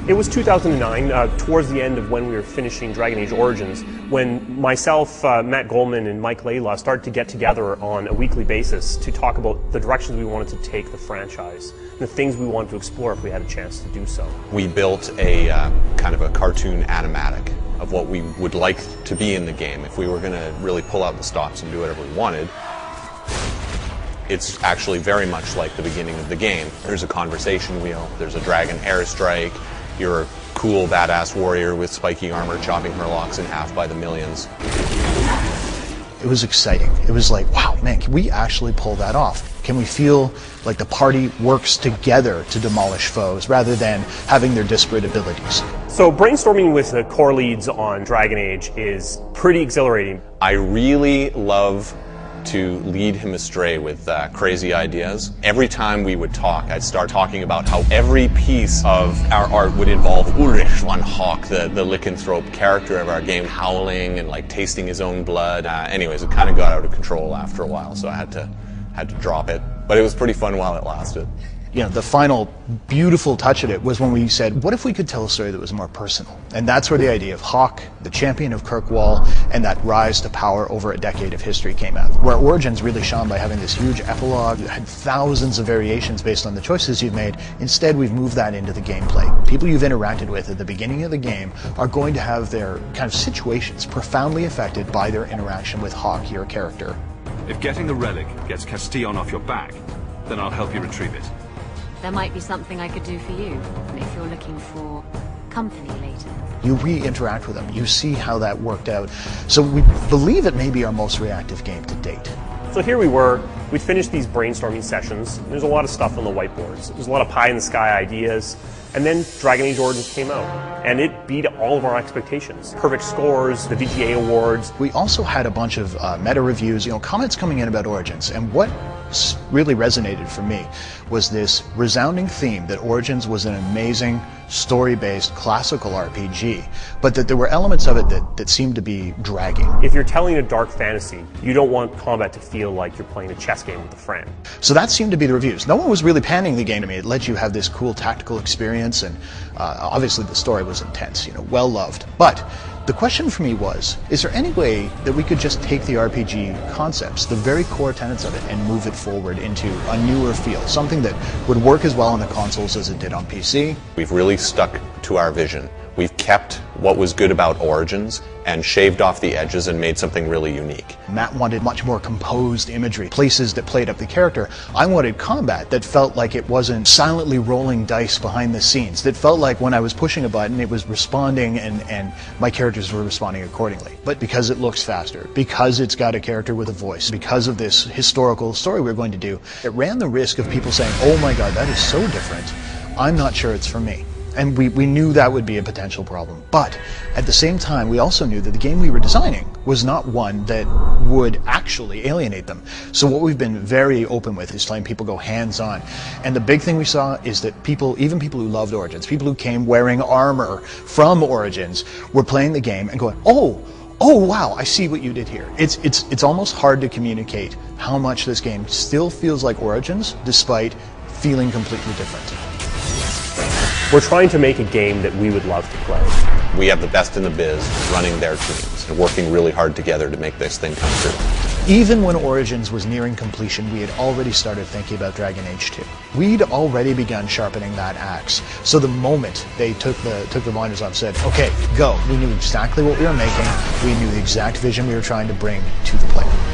It was 2009, towards the end of when we were finishing Dragon Age Origins, when myself, Matt Goldman, and Mike Layla started to get together on a weekly basis to talk about the directions we wanted to take the franchise, the things we wanted to explore if we had a chance to do so. We built a kind of a cartoon animatic of what we would like to be in the game if we were going to really pull out the stops and do whatever we wanted. It's actually very much like the beginning of the game. There's a conversation wheel, there's a dragon airstrike, you're a cool badass warrior with spiky armor chopping Murlocs in half by the millions. It was exciting. It was like, wow, man, can we actually pull that off? Can we feel like the party works together to demolish foes rather than having their disparate abilities? So brainstorming with the core leads on Dragon Age is pretty exhilarating. I really love to lead him astray with crazy ideas. Every time we would talk, I'd start talking about how every piece of our art would involve Ulrich von Hawk, the lycanthrope character of our game, howling and like tasting his own blood. Anyways, it kind of got out of control after a while, so I had to drop it. But it was pretty fun while it lasted. You know, the final beautiful touch of it was when we said, what if we could tell a story that was more personal? And that's where the idea of Hawk, the champion of Kirkwall, and that rise to power over a decade of history came out. Where Origins really shone by having this huge epilogue that had thousands of variations based on the choices you've made. Instead, we've moved that into the gameplay. People you've interacted with at the beginning of the game are going to have their kind of situations profoundly affected by their interaction with Hawk, your character. If getting the relic gets Castillon off your back, then I'll help you retrieve it. There might be something I could do for you, if you're looking for company later. You re-interact with them, you see how that worked out. So we believe it may be our most reactive game to date. So here we were, we'd finished these brainstorming sessions, there's a lot of stuff on the whiteboards, there's a lot of pie-in-the-sky ideas, and then Dragon Age Origins came out, and it beat all of our expectations. Perfect scores, the VGA awards. We also had a bunch of meta reviews, comments coming in about Origins, and what really resonated for me was this resounding theme that Origins was an amazing story-based classical RPG, but that there were elements of it that seemed to be dragging. If you're telling a dark fantasy, you don't want combat to feel like you're playing a chess game with a friend. So that seemed to be the reviews. No one was really panning the game to me. It let you have this cool tactical experience, and obviously the story was intense, well loved. But the question for me was, is there any way that we could just take the RPG concepts, the very core tenets of it, and move it forward into a newer feel, something that would work as well on the consoles as it did on PC? We've really stuck to our vision. We've kept what was good about Origins and shaved off the edges and made something really unique. Matt wanted much more composed imagery, places that played up the character. I wanted combat that felt like it wasn't silently rolling dice behind the scenes, that felt like when I was pushing a button it was responding and my characters were responding accordingly. But because it looks faster, because it's got a character with a voice, because of this historical story we're going to do, it ran the risk of people saying, oh my god, that is so different, I'm not sure it's for me. And we knew that would be a potential problem. But at the same time, we also knew that the game we were designing was not one that would actually alienate them. So what we've been very open with is letting people go hands-on. And the big thing we saw is that people, even people who loved Origins, people who came wearing armor from Origins, were playing the game and going, oh wow, I see what you did here. It's almost hard to communicate how much this game still feels like Origins, despite feeling completely different. We're trying to make a game that we would love to play. We have the best in the biz running their teams and working really hard together to make this thing come true. Even when Origins was nearing completion, we had already started thinking about Dragon Age 2. We'd already begun sharpening that axe. So the moment they took the blinders off and said, okay, go, we knew exactly what we were making, we knew the exact vision we were trying to bring to the player.